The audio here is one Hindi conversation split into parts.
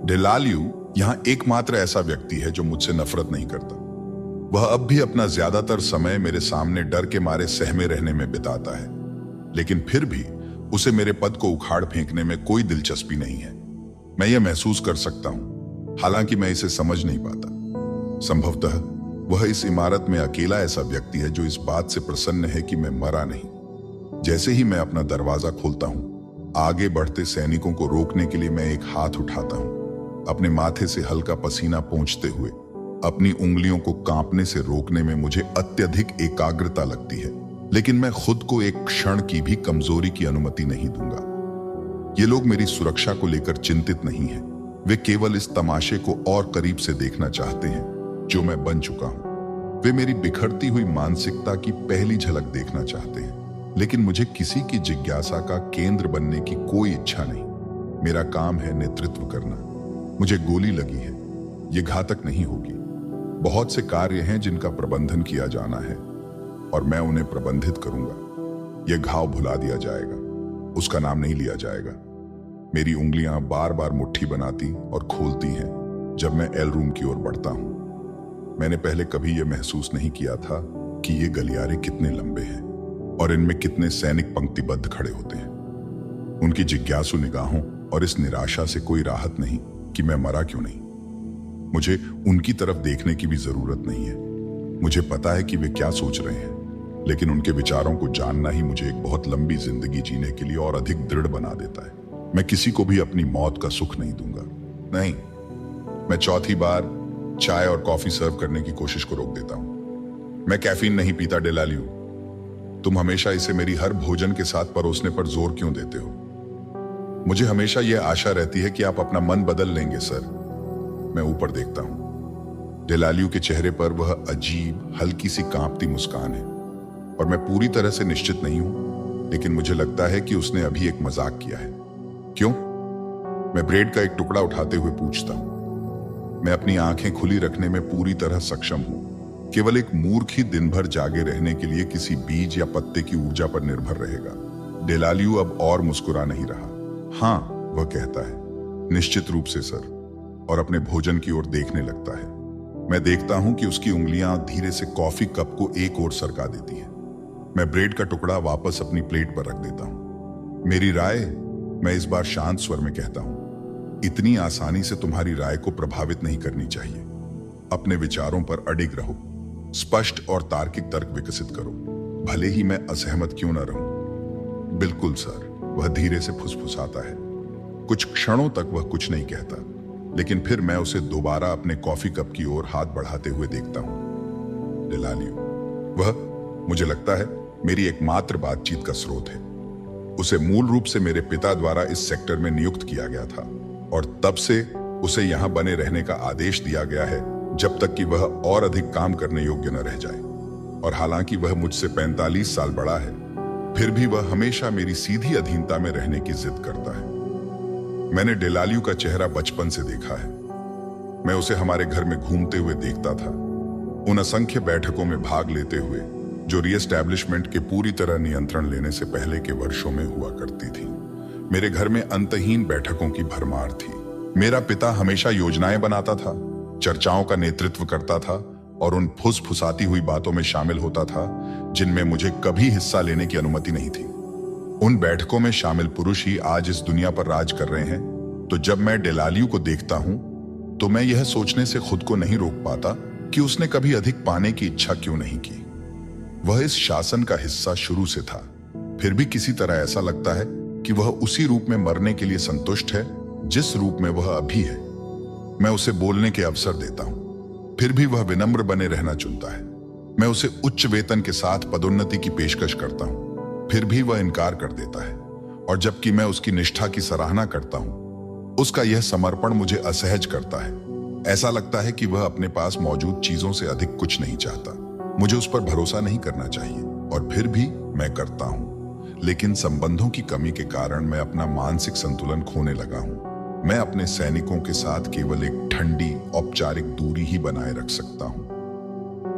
डेलालियो यहाँ एकमात्र ऐसा व्यक्ति है जो मुझसे नफरत नहीं करता। वह अब भी अपना ज्यादातर समय मेरे सामने डर के मारे सहमे रहने में बिताता है, लेकिन फिर भी उसे मेरे पद को उखाड़ फेंकने में कोई दिलचस्पी नहीं है। मैं यह महसूस कर सकता हूं, हालांकि मैं इसे समझ नहीं पाता। संभवतः वह इस इमारत में अकेला ऐसा व्यक्ति है जो इस बात से प्रसन्न है कि मैं मरा नहीं। जैसे ही मैं अपना दरवाजा खोलता हूं, आगे बढ़ते सैनिकों को रोकने के लिए मैं एक हाथ उठाता हूं, अपने माथे से हल्का पसीना पोंछते हुए। अपनी उंगलियों को कांपने से रोकने में मुझे अत्यधिक एकाग्रता लगती है, लेकिन मैं खुद को एक क्षण की भी कमजोरी की अनुमति नहीं दूंगा। ये लोग मेरी सुरक्षा को लेकर चिंतित नहीं हैं। वे केवल इस तमाशे को और करीब से देखना चाहते हैं जो मैं बन चुका हूं। वे मेरी बिखरती हुई मानसिकता की पहली झलक देखना चाहते हैं, लेकिन मुझे किसी की जिज्ञासा का केंद्र बनने की कोई इच्छा नहीं। मेरा काम है नेतृत्व करना। मुझे गोली लगी है, ये घातक नहीं होगी। बहुत से कार्य हैं जिनका प्रबंधन किया जाना है और मैं उन्हें प्रबंधित करूंगा। यह घाव भुला दिया जाएगा, उसका नाम नहीं लिया जाएगा। मेरी उंगलियां बार बार मुट्ठी बनाती और खोलती हैं जब मैं एल रूम की ओर बढ़ता हूं। मैंने पहले कभी यह महसूस नहीं किया था कि ये गलियारे कितने लंबे हैं और इनमें कितने सैनिक पंक्तिबद्ध खड़े होते हैं। उनकी जिज्ञासु निगाहों और इस निराशा से कोई राहत नहीं कि मैं मरा क्यों नहीं। मुझे उनकी तरफ देखने की भी जरूरत नहीं है। मुझे पता है कि वे क्या सोच रहे हैं, लेकिन उनके विचारों को जानना ही मुझे एक बहुत लंबी जिंदगी जीने के लिए और अधिक दृढ़ बना देता है। मैं किसी को भी अपनी मौत का सुख नहीं दूंगा। नहीं, मैं चौथी बार चाय और कॉफी सर्व करने की कोशिश को रोक देता हूं। मैं कैफीन नहीं पीता डेलालियो। तुम हमेशा इसे मेरी हर भोजन के साथ परोसने पर जोर क्यों देते हो? मुझे हमेशा यह आशा रहती है कि आप अपना मन बदल लेंगे सर। मैं ऊपर देखता हूं। डेलालियो के चेहरे पर वह अजीब हल्की सी कांपती मुस्कान है और मैं पूरी तरह से निश्चित नहीं हूं, लेकिन मुझे लगता है कि उसने अभी एक मजाक किया है। क्यों? मैं ब्रेड का एक टुकड़ा उठाते हुए पूछता हूं। मैं अपनी आंखें खुली रखने में पूरी तरह सक्षम हूं। केवल एक मूर्ख ही दिन भर जागे रहने के लिए किसी बीज या पत्ते की ऊर्जा पर निर्भर रहेगा। डेलालियो अब और मुस्कुरा नहीं रहा। हाँ, वह कहता है, निश्चित रूप से सर, और अपने भोजन की ओर देखने लगता है। मैं देखता हूं कि उसकी उंगलियां धीरे से कॉफी कप को एक ओर सरका देती हैं। मैं ब्रेड का टुकड़ा वापस अपनी प्लेट पर रख देता हूं। मेरी राय, मैं इस बार शांत स्वर में कहता हूं, इतनी आसानी से तुम्हारी राय को प्रभावित नहीं करनी चाहिए। अपने विचारों पर अडिग रहो, स्पष्ट और तार्किक तर्क विकसित करो, भले ही मैं असहमत क्यों न रहूं। बिल्कुल सर, वह धीरे से फुसफुसाता है। कुछ क्षणों तक वह कुछ नहीं कहता, लेकिन फिर मैं उसे दोबारा अपने कॉफी कप की ओर हाथ बढ़ाते हुए देखता हूं। डेलालियो, वह मुझे लगता है मेरी एकमात्र बातचीत का स्रोत है। उसे मूल रूप से मेरे पिता द्वारा इस सेक्टर में नियुक्त किया गया था और तब से उसे यहां बने रहने का आदेश दिया गया है जब तक कि वह और अधिक काम करने योग्य न रह जाए। और हालांकि वह मुझसे 45 साल बड़ा है, फिर भी वह हमेशा मेरी सीधी अधीनता में रहने की जिद करता है। मैंने डेलालियो का चेहरा बचपन से देखा है। मैं उसे हमारे घर में घूमते हुए देखता था, उन असंख्य बैठकों में भाग लेते हुए जो रीएस्टैब्लिशमेंट के पूरी तरह नियंत्रण लेने से पहले के वर्षों में हुआ करती थी। मेरे घर में अंतहीन बैठकों की भरमार थी। मेरा पिता हमेशा योजनाएं बनाता था, चर्चाओं का नेतृत्व करता था और उन फुसफुसाती हुई बातों में शामिल होता था जिनमें मुझे कभी हिस्सा लेने की अनुमति नहीं थी। उन बैठकों में शामिल पुरुष ही आज इस दुनिया पर राज कर रहे हैं। तो जब मैं डेलालियो को देखता हूं तो मैं यह सोचने से खुद को नहीं रोक पाता कि उसने कभी अधिक पाने की इच्छा क्यों नहीं की। वह इस शासन का हिस्सा शुरू से था, फिर भी किसी तरह ऐसा लगता है कि वह उसी रूप में मरने के लिए संतुष्ट है जिस रूप में वह अभी है। मैं उसे बोलने के अवसर देता हूं, फिर भी वह विनम्र बने रहना चुनता है। मैं उसे उच्च वेतन के साथ पदोन्नति की पेशकश करता हूं, फिर भी वह इनकार कर देता है। और जबकि मैं उसकी निष्ठा की सराहना करता हूं, उसका यह समर्पण मुझे असहज करता है। ऐसा लगता है कि वह अपने पास मौजूद चीजों से अधिक कुछ नहीं चाहता। मुझे उस पर भरोसा नहीं करना चाहिए और फिर भी मैं करता हूं। लेकिन संबंधों की कमी के कारण मैं अपना मानसिक संतुलन खोने लगा हूं। मैं अपने सैनिकों के साथ केवल एक ठंडी औपचारिक दूरी ही बनाए रख सकता हूं,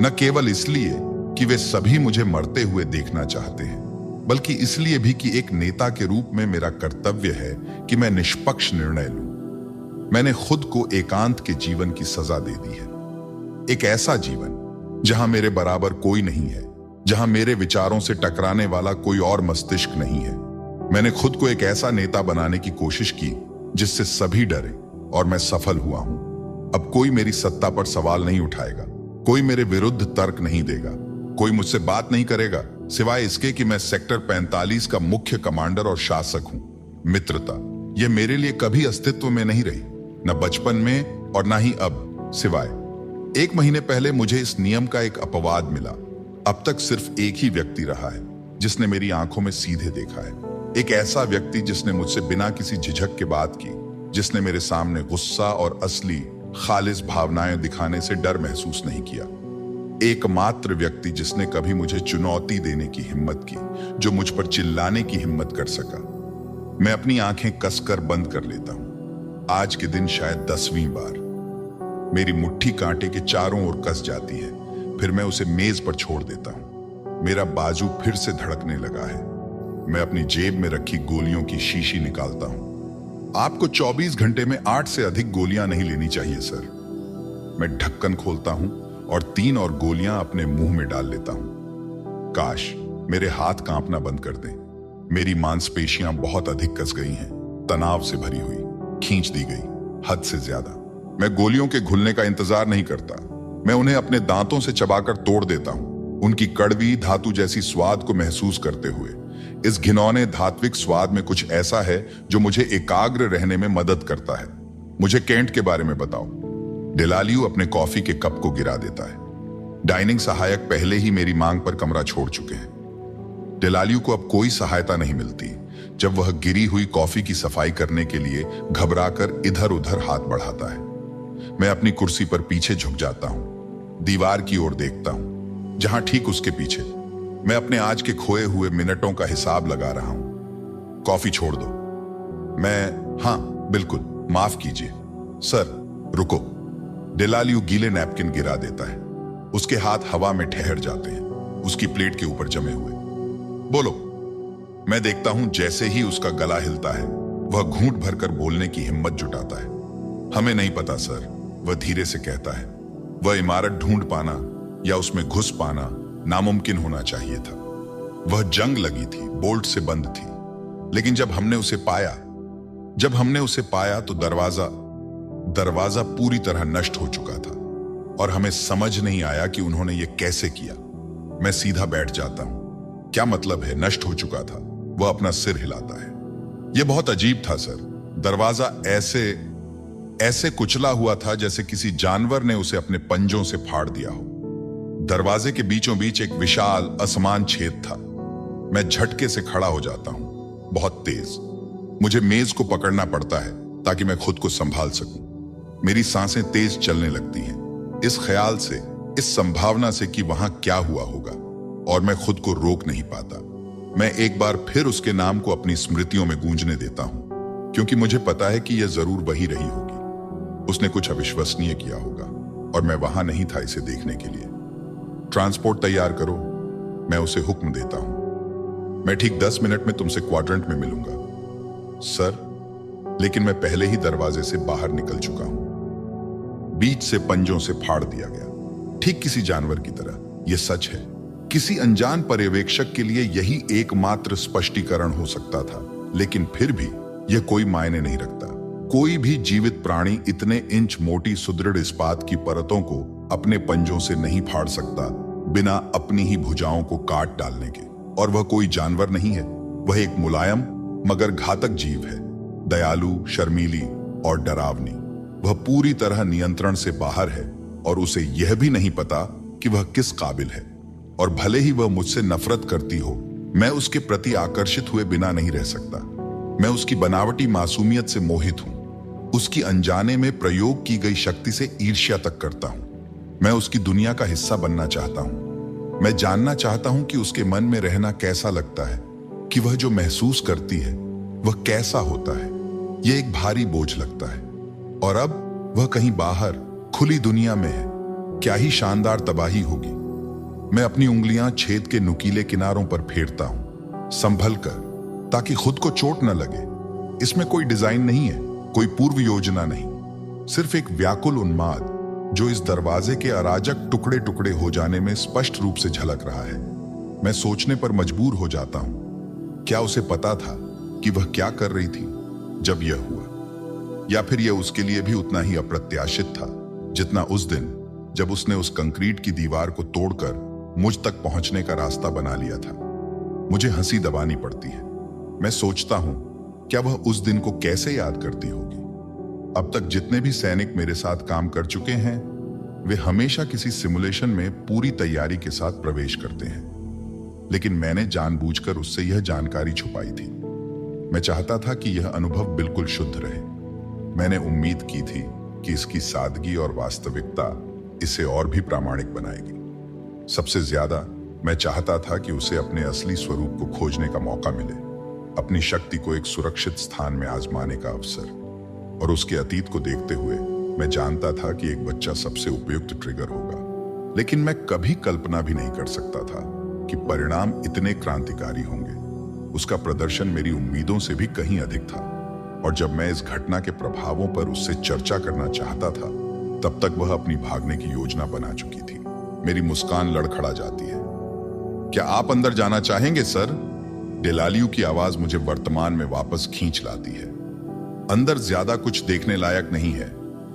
न केवल इसलिए कि वे सभी मुझे मरते हुए देखना चाहते हैं, बल्कि इसलिए भी कि एक नेता के रूप में मेरा कर्तव्य है कि मैं निष्पक्ष निर्णय लूं। मैंने खुद को एकांत के जीवन की सजा दे दी है। एक ऐसा जीवन जहां मेरे बराबर कोई नहीं है, जहां मेरे विचारों से टकराने वाला कोई और मस्तिष्क नहीं है। मैंने खुद को एक ऐसा नेता बनाने की कोशिश की जिससे सभी डरे, और मैं सफल हुआ हूं। अब कोई मेरी सत्ता पर सवाल नहीं उठाएगा, कोई मेरे विरुद्ध तर्क नहीं देगा, कोई मुझसे बात नहीं करेगा, सिवाय इसके कि मैं सेक्टर 45 का मुख्य कमांडर और शासक हूं। मित्रता, यह मेरे लिए कभी अस्तित्व में नहीं रही, न बचपन में और न ही अब, सिवाय 1 महीने पहले मुझे इस नियम का एक अपवाद मिला। अब तक सिर्फ एक ही व्यक्ति रहा है जिसने मेरी आंखों में सीधे देखा है। एक ऐसा व्यक्ति जिसने मुझसे बिना किसी झिझक के बात की, जिसने मेरे सामने गुस्सा और असली खालिस भावनाएं दिखाने से डर महसूस नहीं किया। एकमात्र व्यक्ति जिसने कभी मुझे चुनौती देने की हिम्मत की, जो मुझ पर चिल्लाने की हिम्मत कर सका। मैं अपनी आंखें कसकर बंद कर लेता हूं। आज के दिन शायद 10वीं बार मेरी मुट्ठी कांटे के चारों ओर कस जाती है, फिर मैं उसे मेज पर छोड़ देता हूं। मेरा बाजू फिर से धड़कने लगा है। मैं अपनी जेब में रखी गोलियों की शीशी निकालता हूं। आपको 24 घंटे में 8 से अधिक गोलियां नहीं लेनी चाहिए सर। मैं ढक्कन खोलता हूं और 3 और गोलियां अपने मुंह में डाल लेता हूं। काश मेरे हाथ कांपना बंद कर दें। मेरी मांसपेशियां बहुत अधिक कस गई हैं, तनाव से भरी हुई, खींच दी गई, हद से ज्यादा। मैं गोलियों के घुलने का इंतजार नहीं करता। मैं उन्हें अपने दांतों से चबाकर तोड़ देता हूं, उनकी कड़वी धातु जैसी स्वाद को महसूस करते हुए। इस घिनौने धात्विक स्वाद में कुछ ऐसा है जो मुझे एकाग्र रहने में मदद करता है। मुझे केंट के बारे में बताओ। डेलालियो अपने कॉफी के कप को गिरा देता है। डाइनिंग सहायक पहले ही मेरी मांग पर कमरा छोड़ चुके हैं। डेलालियो को अब कोई सहायता नहीं मिलती जब वह गिरी हुई कॉफी की सफाई करने के लिए घबराकर इधर उधर हाथ बढ़ाता है। मैं अपनी कुर्सी पर पीछे झुक जाता हूं, दीवार की ओर देखता हूं, जहां ठीक उसके पीछे मैं अपने आज के खोए हुए मिनटों का हिसाब लगा रहा हूं। कॉफी छोड़ दो। हाँ बिल्कुल, माफ कीजिए सर, रुको। डेलालियो गीले नैपकिन गिरा देता है। उसके हाथ हवा में ठहर जाते हैं, उसकी प्लेट के ऊपर जमे हुए। बोलो। मैं देखता हूं जैसे ही उसका गला हिलता है, वह घूंट भरकर बोलने की हिम्मत जुटाता है। हमें नहीं पता सर, वह धीरे से कहता है। वह इमारत ढूंढ पाना या उसमें घुस पाना नामुमकिन होना चाहिए था। वह जंग लगी थी, बोल्ट से बंद थी। लेकिन जब हमने उसे पाया तो दरवाजा पूरी तरह नष्ट हो चुका था, और हमें समझ नहीं आया कि उन्होंने ये कैसे किया। मैं सीधा बैठ जाता हूं। क्या मतलब है नष्ट हो चुका था? वह अपना सिर हिलाता है। यह बहुत अजीब था सर। दरवाजा ऐसे कुचला हुआ था जैसे किसी जानवर ने उसे अपने पंजों से फाड़ दिया हो। दरवाजे के बीचों बीच एक विशाल असमान छेद था। मैं झटके से खड़ा हो जाता हूं, बहुत तेज। मुझे मेज को पकड़ना पड़ता है ताकि मैं खुद को संभाल सकूं। मेरी सांसें तेज चलने लगती हैं, इस ख्याल से, इस संभावना से कि वहां क्या हुआ होगा, और मैं खुद को रोक नहीं पाता। मैं एक बार फिर उसके नाम को अपनी स्मृतियों में गूंजने देता हूं, क्योंकि मुझे पता है कि यह जरूर वही रही होगी। उसने कुछ अविश्वसनीय किया होगा, और मैं वहां नहीं था इसे देखने के लिए। ट्रांसपोर्ट तैयार करो, मैं उसे हुक्म देता हूं। मैं ठीक 10 मिनट में तुमसे क्वाड्रेंट में मिलूंगा सर। लेकिन मैं पहले ही दरवाजे से बाहर निकल चुका हूं। बीच से पंजों से फाड़ दिया गया, ठीक किसी जानवर की तरह। यह सच है। किसी अनजान पर्यवेक्षक के लिए यही एकमात्र स्पष्टीकरण हो सकता था, लेकिन फिर भी यह कोई मायने नहीं रखता। कोई भी जीवित प्राणी इतने इंच मोटी सुदृढ़ इस्पात की परतों को अपने पंजों से नहीं फाड़ सकता बिना अपनी ही भुजाओं को काट डालने के। और वह कोई जानवर नहीं है, वह एक मुलायम मगर घातक जीव है, दयालु, शर्मीली और डरावनी। वह पूरी तरह नियंत्रण से बाहर है, और उसे यह भी नहीं पता कि वह किस काबिल है। और भले ही वह मुझसे नफरत करती हो, मैं उसके प्रति आकर्षित हुए बिना नहीं रह सकता। मैं उसकी बनावटी मासूमियत से मोहित हूं, उसकी अनजाने में प्रयोग की गई शक्ति से ईर्ष्या तक करता हूं। मैं उसकी दुनिया का हिस्सा बनना चाहता हूं। मैं जानना चाहता हूं कि उसके मन में रहना कैसा लगता है, कि वह जो महसूस करती है वह कैसा होता है। यह एक भारी बोझ लगता है। और अब वह कहीं बाहर खुली दुनिया में है। क्या ही शानदार तबाही होगी। मैं अपनी उंगलियां छेद के नुकीले किनारों पर फेरता हूं, संभल कर, ताकि खुद को चोट न लगे। इसमें कोई डिजाइन नहीं है, कोई पूर्व योजना नहीं, सिर्फ एक व्याकुल उन्माद जो इस दरवाजे के अराजक टुकड़े टुकड़े हो जाने में स्पष्ट रूप से झलक रहा है। मैं सोचने पर मजबूर हो जाता हूं, क्या उसे पता था कि वह क्या कर रही थी जब यह हुआ, या फिर यह उसके लिए भी उतना ही अप्रत्याशित था जितना उस दिन जब उसने उस कंक्रीट की दीवार को तोड़कर मुझ तक पहुंचने का रास्ता बना लिया था। मुझे हंसी दबानी पड़ती है। मैं सोचता हूं, क्या वह उस दिन को कैसे याद करती होगी। अब तक जितने भी सैनिक मेरे साथ काम कर चुके हैं, वे हमेशा किसी सिमुलेशन में पूरी तैयारी के साथ प्रवेश करते हैं, लेकिन मैंने जानबूझकर उससे यह जानकारी छुपाई थी। मैं चाहता था कि यह अनुभव बिल्कुल शुद्ध रहे। मैंने उम्मीद की थी कि इसकी सादगी और वास्तविकता इसे और भी प्रामाणिक बनाएगी। सबसे ज्यादा मैं चाहता था कि उसे अपने असली स्वरूप को खोजने का मौका मिले, अपनी शक्ति को एक सुरक्षित स्थान में आजमाने का अवसर। और उसके अतीत को देखते हुए मैं जानता था कि एक बच्चा सबसे उपयुक्त ट्रिगर होगा, लेकिन मैं कभी कल्पना भी नहीं कर सकता था कि परिणाम इतने क्रांतिकारी होंगे। उसका प्रदर्शन मेरी उम्मीदों से भी कहीं अधिक था, और जब मैं इस घटना के प्रभावों पर उससे चर्चा करना चाहता था, तब तक वह अपनी भागने की योजना बना चुकी थी। मेरी मुस्कान लड़खड़ा जाती है। क्या आप अंदर जाना चाहेंगे सर? डेलालियो की आवाज मुझे वर्तमान में वापस खींच लाती है। अंदर ज्यादा कुछ देखने लायक नहीं है,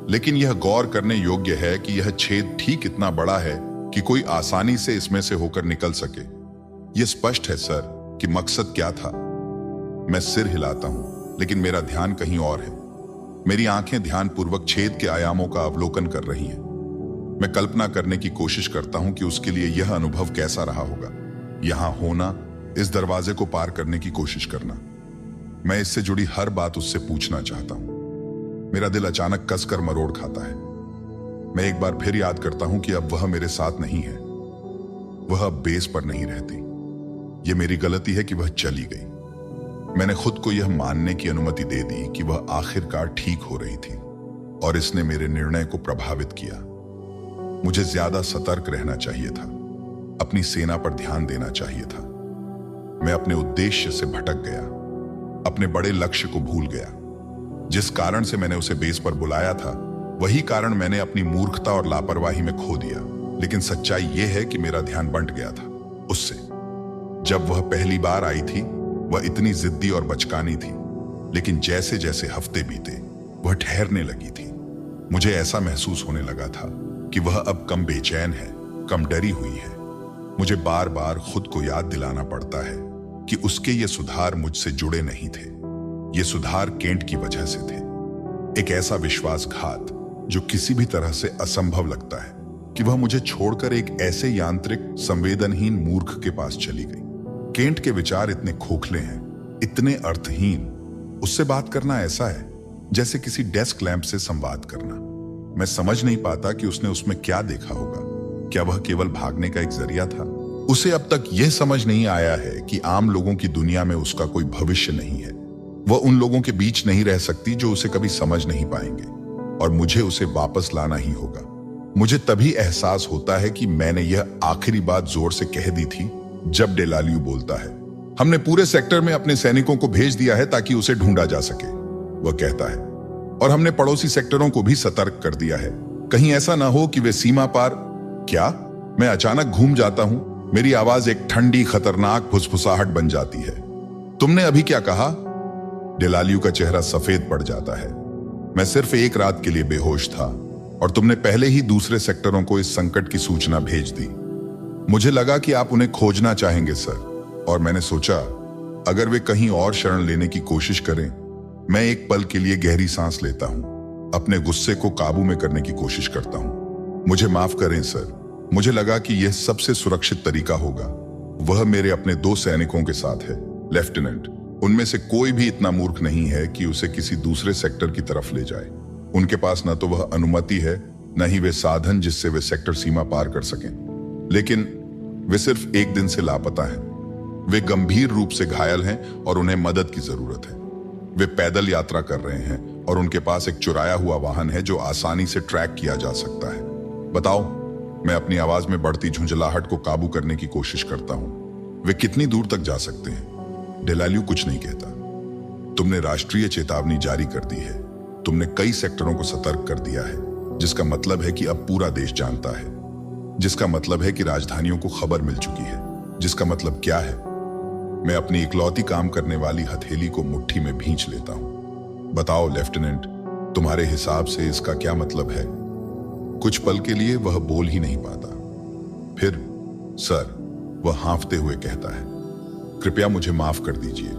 लेकिन यह गौर करने योग्य है कि यह छेद ठीक इतना बड़ा है कि कोई आसानी से इसमें से होकर निकल सके। यह स्पष्ट है सर कि मकसद क्या था। मैं सिर हिलाता हूं, लेकिन मेरा ध्यान कहीं और है। मेरी आंखें ध्यानपूर्वक छेद के आयामों का अवलोकन कर रही हैं। मैं कल्पना करने की कोशिश करता हूं कि उसके लिए यह अनुभव कैसा रहा होगा, यहां होना, इस दरवाजे को पार करने की कोशिश करना। मैं इससे जुड़ी हर बात उससे पूछना चाहता हूं। मेरा दिल अचानक कसकर मरोड़ खाता है। मैं एक बार फिर याद करता हूं कि अब वह मेरे साथ नहीं है। वह अब बेस पर नहीं रहती। यह मेरी गलती है कि वह चली गई। मैंने खुद को यह मानने की अनुमति दे दी कि वह आखिरकार ठीक हो रही थी, और इसने मेरे निर्णय को प्रभावित किया। मुझे ज्यादा सतर्क रहना चाहिए था, अपनी सेना पर ध्यान देना चाहिए था। मैं अपने उद्देश्य से भटक गया, अपने बड़े लक्ष्य को भूल गया। जिस कारण से मैंने उसे बेस पर बुलाया था, वही कारण मैंने अपनी मूर्खता और लापरवाही में खो दिया। लेकिन सच्चाई यह है कि मेरा ध्यान बंट गया था उससे। जब वह पहली बार आई थी, वह इतनी जिद्दी और बचकानी थी, लेकिन जैसे जैसे हफ्ते बीते वह ठहरने लगी थी। मुझे ऐसा महसूस होने लगा था कि वह अब कम बेचैन है, कम डरी हुई है। मुझे बार बार खुद को याद दिलाना पड़ता है कि उसके ये सुधार मुझसे जुड़े नहीं थे। ये सुधार केंट की वजह से थे। एक ऐसा विश्वासघात जो किसी भी तरह से असंभव लगता है कि वह मुझे छोड़कर एक ऐसे यांत्रिक, संवेदनहीन मूर्ख के पास चली गई। केंट के विचार इतने खोखले हैं, इतने अर्थहीन। उससे बात करना ऐसा है जैसे किसी डेस्क लैंप से संवाद करना। मैं समझ नहीं पाता कि उसने उसमें क्या देखा होगा। क्या वह केवल भागने का एक जरिया था? उसे अब तक यह समझ नहीं आया है कि आम लोगों की दुनिया में उसका कोई भविष्य नहीं है। वह उन लोगों के बीच नहीं रह सकती जो उसे कभी समझ नहीं पाएंगे, और मुझे उसे वापस लाना ही होगा। मुझे तभी एहसास होता है कि मैंने यह आखिरी बात जोर से कह दी थी जब डेलालियो बोलता है, हमने पूरे सेक्टर में अपने सैनिकों को भेज दिया है ताकि उसे ढूंढा जा सके। वह कहता है, और हमने पड़ोसी सेक्टरों को भी सतर्क कर दिया है, कहीं ऐसा ना हो कि वे सीमा पार। क्या? मैं अचानक घूम जाता हूं। मेरी आवाज एक ठंडी, खतरनाक फुसफुसाहट बन जाती है। तुमने अभी क्या कहा? डेलालियो का चेहरा सफेद पड़ जाता है। मैं सिर्फ एक रात के लिए बेहोश था, और तुमने पहले ही दूसरे सेक्टरों को इस संकट की सूचना भेज दी। मुझे लगा कि आप उन्हें खोजना चाहेंगे सर, और मैंने सोचा अगर वे कहीं और शरण लेने की कोशिश करें। मैं एक पल के लिए गहरी सांस लेता हूं, अपने गुस्से को काबू में करने की कोशिश करता हूं। मुझे माफ करें सर, मुझे लगा कि यह सबसे सुरक्षित तरीका होगा। वह मेरे अपने 2 सैनिकों के साथ है, लेफ्टिनेंट। उनमें से कोई भी इतना मूर्ख नहीं है कि उसे किसी दूसरे सेक्टर की तरफ ले जाए। उनके पास न तो वह अनुमति है, न ही वे साधन जिससे वे सेक्टर सीमा पार कर सकें। लेकिन वे सिर्फ एक दिन से लापता हैं। वे गंभीर रूप से घायल हैं और उन्हें मदद की जरूरत है। वे पैदल यात्रा कर रहे हैं और उनके पास एक चुराया हुआ वाहन है जो आसानी से ट्रैक किया जा सकता है। बताओ। मैं अपनी आवाज में बढ़ती झुंझलाहट को काबू करने की कोशिश करता हूं। वे कितनी दूर तक जा सकते हैं? डेलालियो कुछ नहीं कहता। तुमने राष्ट्रीय चेतावनी जारी कर दी है, तुमने कई सेक्टरों को सतर्क कर दिया है, जिसका मतलब है कि अब पूरा देश जानता है, जिसका मतलब है कि राजधानियों को खबर मिल चुकी है, जिसका मतलब क्या है? मैं अपनी इकलौती काम करने वाली हथेली को मुट्ठी में भींच लेता हूं। बताओ लेफ्टिनेंट, तुम्हारे हिसाब से इसका क्या मतलब है? कुछ पल के लिए वह बोल ही नहीं पाता। फिर सर, वह हांफते हुए कहता है, कृपया मुझे माफ कर दीजिए।